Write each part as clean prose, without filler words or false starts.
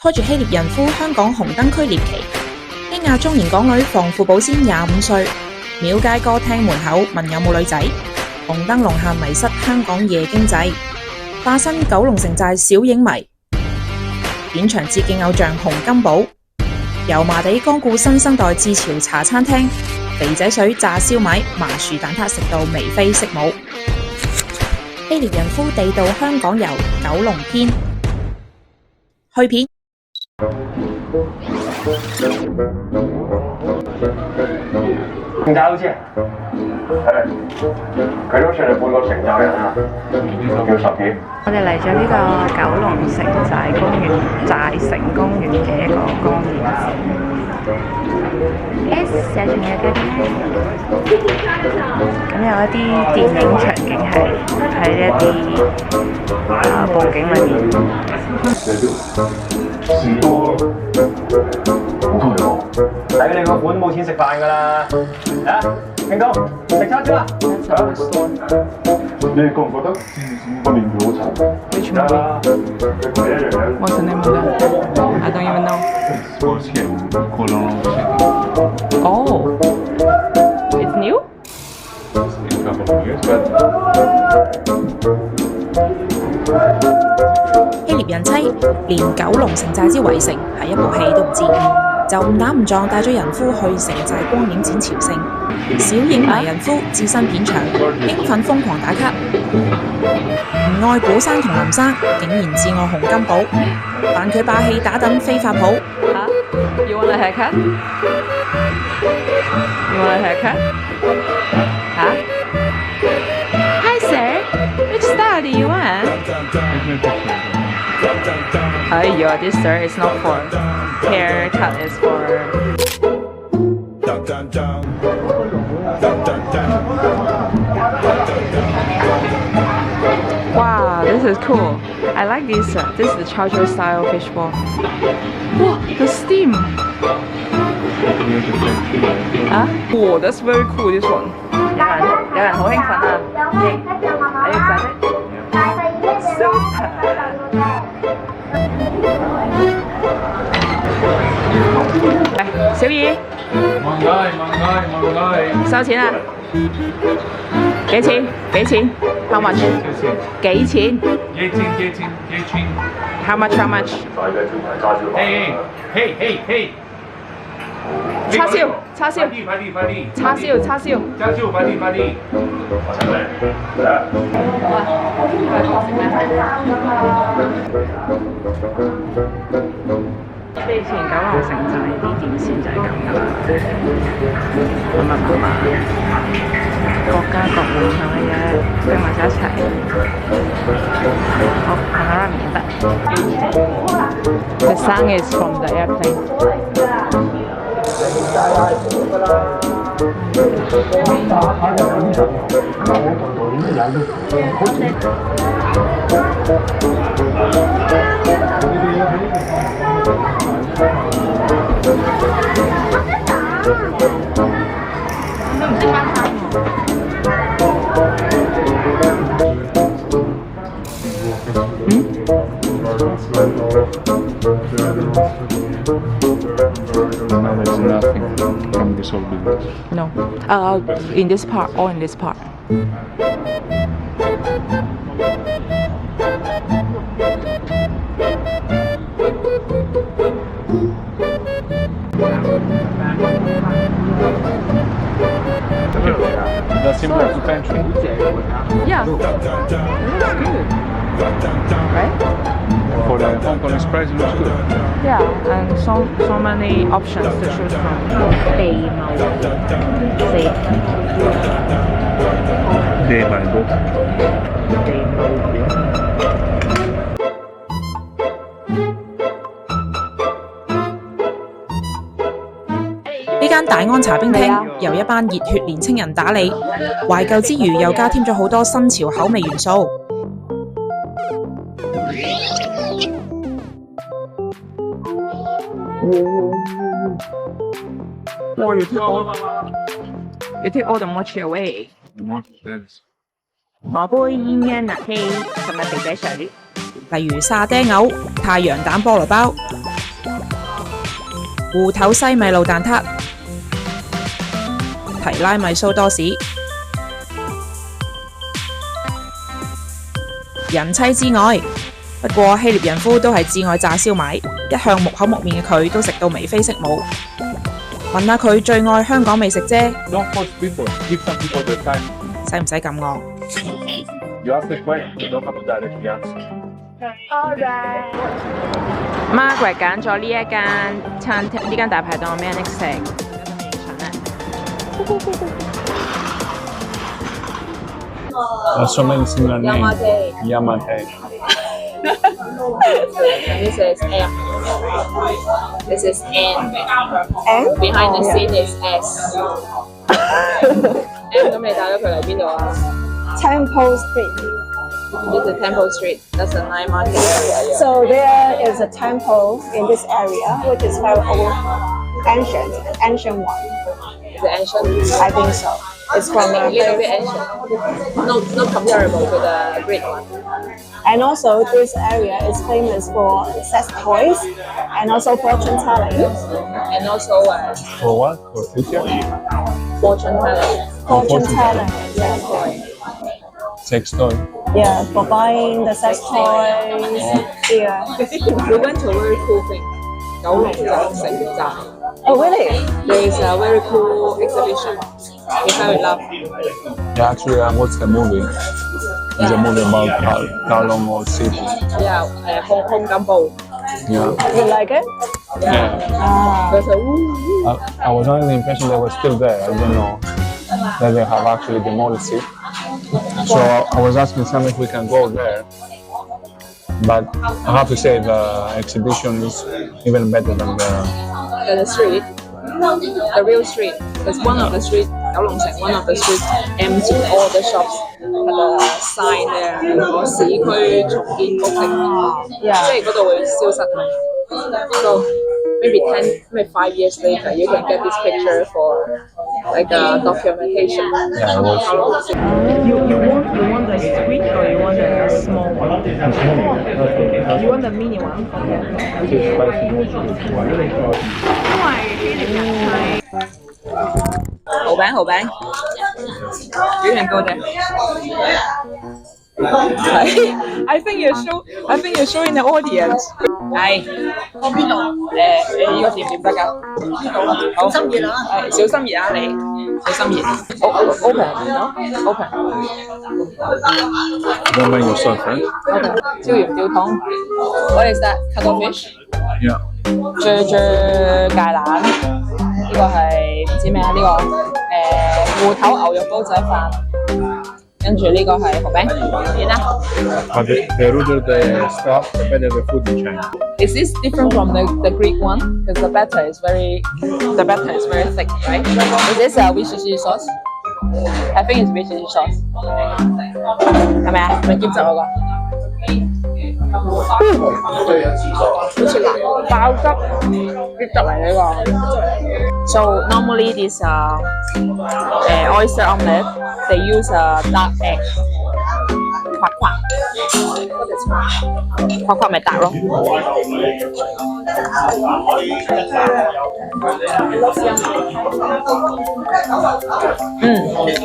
拖住希臘人夫香港紅燈區獵奇，基亞中年港女防腐保鮮25歲，廟街歌廳門口問有冇女仔，紅燈籠下迷失香港夜經濟，化身九龍城寨小影迷，演場致敬偶像洪金寶，油麻地光顧新生代自潮茶餐廳，肥仔水炸燒賣麻薯蛋撻食到眉飛色舞，希臘人夫地道香港遊九龍篇，去片。點解好似佢都算係半個成就人啊，叫十幾。我哋嚟咗呢個九龍城寨公園、寨城公園嘅一個公園。S 寫住嘅嗰啲，咁有一啲電影場景係喺呢一啲佈景裏面。士多，好同你講，睇你個款冇錢食飯㗎啦。啊，慶哥，食叉燒啦！你覺唔覺得個面條好醜？你全部What's the name of that? I don't even know. Oh, it's new?《希臘人妻》連九龍城寨之圍城係一部戲都唔知，就誤打誤撞帶咗人夫去城寨光影展朝聖，小影迷人夫置身片場，興奮瘋狂打卡，唔愛古生同林生，竟然自愛洪金寶，扮佢霸氣打躉飛髮鋪。You want a haircut? You want a haircut? Hi sir, which style do you want? This sir is not for haircut, is for. Wow, this is cool. I like this. This is the Charger style fishbowl. Wow, the steam. Oh, that's very cool. This one. 有人好興奮啊！你要仔小二，收錢啊！幾錢？幾錢 ？How much？ 幾錢 ？How much？ How much？ Hey！ 叉燒，叉燒，叉燒，叉燒，快啲！我請你。好啊，即係以前九龍城寨啲電線就係咁噶啦，各家各戶係咪嘅堆埋晒一齊？好，行下啦，唔得。The sound is from the airplane. There's nothing from this whole business. No. In this part, all in this part. That's similar to pantry. Yeah. It looks good. Right? For the Hong Kong Express, it looks good. Yeah, and so many options to choose from. 地茂四They might go. 地茂呢間大安茶冰廳由一班熱血年青人打理，懷舊之餘又加添咗好多新潮口味元素。Oh, you take all the mochi away. What? That's 我杯鴛鴦辣氣同埋肥仔水。例如沙爹牛、太陽蛋菠蘿包、芋頭西米露蛋撻、提拉米蘇多士、人妻之愛。不過希臘人夫都係至愛炸燒賣，一向木口木面嘅佢都食到眉飛色舞。問下佢最愛香港美食啫， Don't force people. Give some people the time. 使唔使咁惡？ You ask the question. You don't have to directly answer. Margaret 揀咗呢一間餐廳，呢間大排檔咩？食There's so many similar names. Yamate. This is M. This is N. N? Behind the scene is S. M 咁你帶咗佢嚟邊度啊 Temple Street. This is Temple Street. That's the night market area. So there is a temple in this area, which is very old, ancient one. The ancient. I think so. It's from A a little bit ancient. Not comparable to the Greek one. and also this area is famous for sex toys and also fortune telling. And also For what? For future? fortune telling. Fortune fortune telling, yeah. Sex toy. Yeah, for buying the sex toys. Yeah. We went to a very cool thing. 九龍城寨. Oh, really? There is a very cool exhibition. We fell in love. Yeah, actually, I watched the movie. It's a movie about Kalong or City. Yeah, Hong Kong Gumbo. Yeah. You like it? Yeah. Ah. There's a woo. I was under the impression they were still there. I don't know that they have actually demolished it. So I was asking Sam if we can go there. But I have to say the exhibition is even better than The street, the real street. There's one of the street, 九龍城 one of the street empty, all the shops had a sign there. 個市區重建局定，即係嗰度會消失。So maybe 5 years later, you can get this picture for like a documentation. Yeah, it was. You want the sweet or you want the small one? You want the mini one? 因為希臘人係蠔餅 You can go there. I think you're showing the audience. 係邊度？呢個掂唔掂得㗎？好，小心熱啊！係小心熱啊！你小心熱。Open。 Don't mind yourself, right? OK， 椒鹽吊桶。What is that? Cuttlefish？ Yeah. 啫芥蘭。呢個係唔知咩啊？呢個芋頭牛肉煲仔飯。跟住呢個係蠔餅，點啊 But the ruder the stuff, the better the food in China.？Is this different from the Greek one? Because the batter is very thick, right? Is this VCC sauce? I think it's VCC sauce. 係咪啊？咪兼汁嗰個？好似辣爆汁，啲汁嚟呢個。So normally this oyster omelette they use a dark egg. 夸夸咪達咯。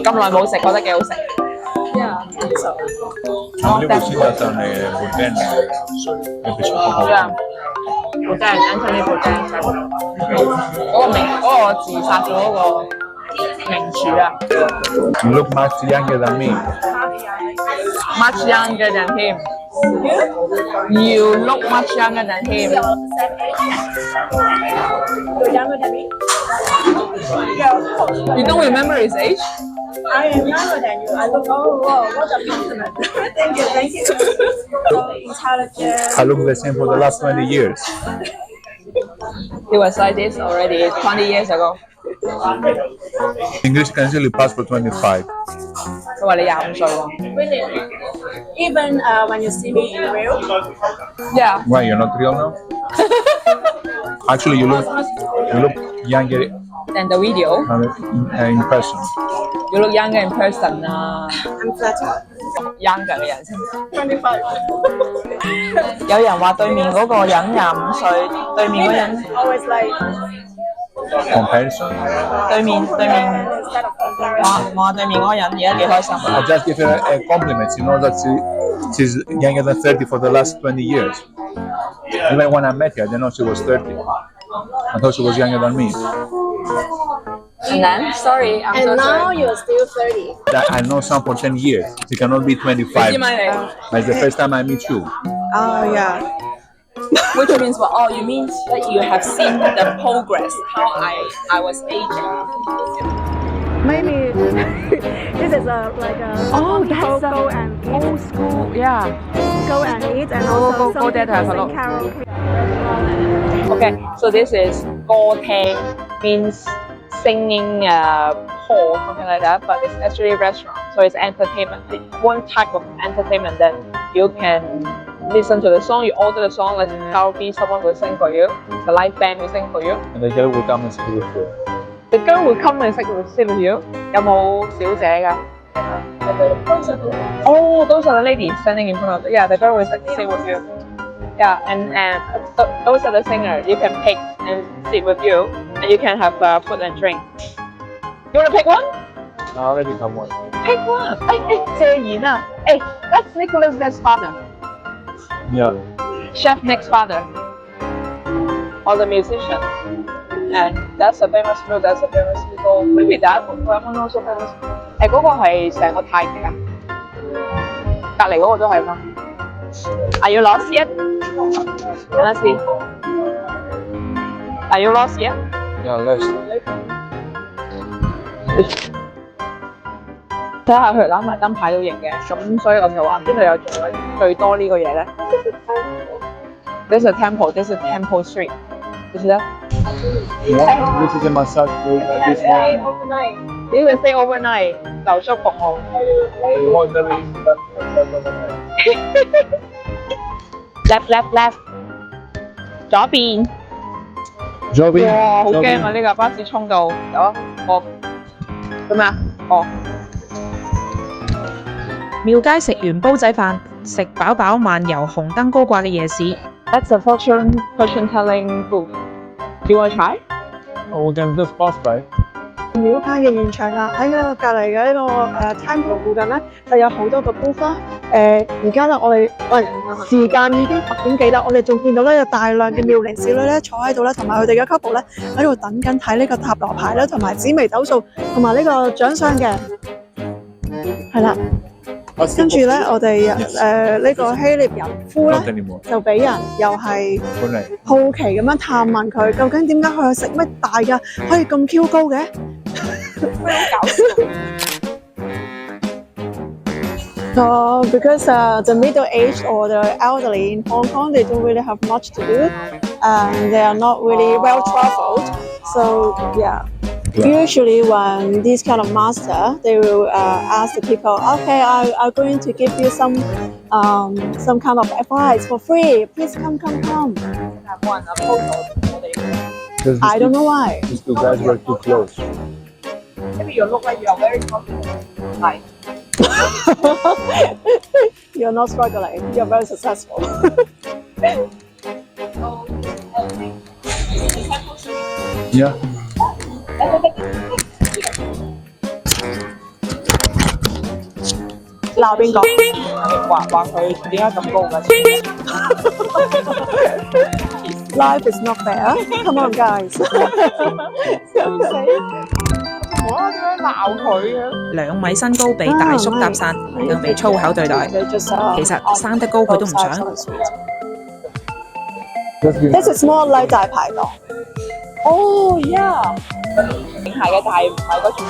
咁耐冇食，覺得幾好食。I believe we see that on Bulgarian episode. Yeah. Bulgarian Anthony Bulgarian 嗰個自殺咗嗰個名廚啊。You look much younger than me. Much younger than him. You look much younger than him. You're younger than me? You don't remember his age? I am younger than you. I look, oh, wow, what a compliment. Thank you. So intelligent. I look the same for the last 20 years. He was like this already 20 years ago. English can easily pass for 25. 佢話你25歲喎。Really? Even when you see me in real? Yeah. Why, you're not real now? Actually, you look younger And the video, in person. you look younger in person. I'm flattered. younger 嘅人先。有人話對面嗰個人25歲，對面嗰人 Always like Comparison. 對面話對面嗰個人而家幾開心。I just give her a compliment. You know that she's younger than 30 for the last 20 years. Even when I met her, I didn't know she was 30. I thought she was younger than me. And then, sorry, I'm so and now sorry. you're still 30. I know some for 10 years. She cannot be 25. 知咪你 It's the first time I meet you. Oh yeah. Which means what? Oh, you mean that you have seen the progress, how I was aging. Maybe this is like a that's go and old school. Yeah. go and eat and Go- also go some there to have a people look. sing karaoke. Okay, so this is 歌廳 means singing hall, something like that, but it's actually a restaurant, so it's entertainment. It's one type of entertainment that you can listen to the song, you order the song, like karaoke, someone will sing for you, the live band will sing for you. And the girl will come and sit with you. The girl will come and sit with you. 有冇小姐㗎？Oh, those are the ladies standing in front of. Yeah, the girl will sit with you. Yeah, and those are the singers. You can pick and sit with you, and you can have food and drink. You wanna pick one? I already come one. Pick one. 謝賢啊，that's Nicholas Next father, Yeah. Chef Next father, or the musician. And that's a famous food. That's a famous people. Maybe that one also famous. 嗰個係成個太極啊，隔離嗰個都係嘛。Are you lost yet? Can I see? Are you lost yet? Yeah, let's. 睇下佢攬埋燈牌都型嘅，咁所以我就話邊度有最多呢個嘢咧 ？This is a temple. This is Temple Street. You see that? Yeah, this is a massage room. This one. You can stay overnight. 留宿服務。Left，左邊。 Joby. 哇，好驚啊！呢架巴士衝到，有啊，做咩啊？哦。廟街食完煲仔飯，食飽飽漫遊紅燈高掛嘅夜市。 That's a fortune telling food. Do you want to try? Oh, we can just pass by. 廟街嘅現場啦，喺個隔離嘅呢個temple 附近咧，就有好多個 booth 啦。而家咧，我哋時間已經10點幾啦，我哋仲見到咧有大量嘅妙齡少女咧坐喺度咧，同埋佢哋嘅 couple 咧喺度等緊睇呢個塔羅牌啦，同埋紫微斗數，同埋呢個獎相嘅，係啦。跟住咧，我哋呢個希臘人夫 Not 咧 anymore. 就俾人又係 Good night. 好奇咁樣探問佢，究竟點解佢食乜大㗎，可以咁 Q 高嘅？Because the middle-aged or the elderly in Hong Kong, they don't really have much to do, and they are not really well-traveled. So yeah. Usually, when this kind of master, they will ask the people, "Okay, I'm going to give you some kind of advice for free. Please come." 冇人 approach 我哋。 Because I don't know why. these two guys were too close. Maybe you look like you are very confident. Like, You're not struggling. You're very successful. Yeah. 鬧邊個？話佢點解咁高㗎？ Life is not fair. Come on, guys. 我點解鬧佢嘅？ 2米身高被大叔搭訕，更被粗口對待。其實生得高佢都唔想。 Just give This is more like 大排檔。 Oh yeah，影鞋嘅，但係唔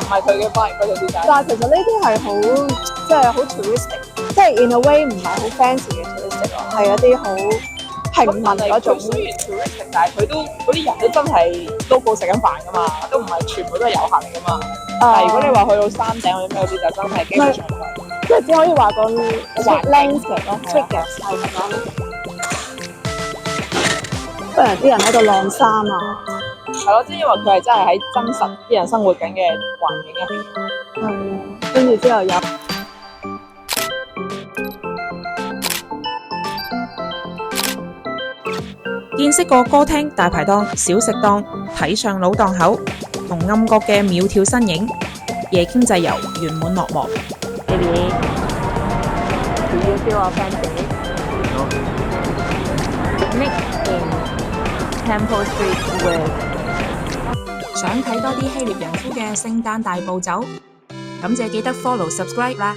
係佢嘅 vibe 嗰條仔。但係其實呢啲係好即係好 touristic，即係 in a way 唔係好 fancy 嘅 touristic 咯，係一啲好平民嗰種。雖然 touristic，但係佢都嗰啲人都真係 local 食緊飯㗎嘛，都唔係全部都係遊客嚟㗎嘛。但係如果你話去到山頂嗰啲咩嗰啲，就真係基本上即係只可以話個 landscape 咯 t r i g 係咁樣。不然啲人喺度晾衫啊，係咯，即係因為佢係真係喺真實啲人生活緊嘅環境入邊。跟住之後有。見識過歌廳、大排檔、小食檔、睇相佬檔口同暗角嘅苗條身影，夜經濟遊圓滿落幕。Maybe do you feel authentic? Picnic in Temple Street with 想睇多啲希臘人夫嘅聖誕大暴走，咁就記得 follow subscribe 啦。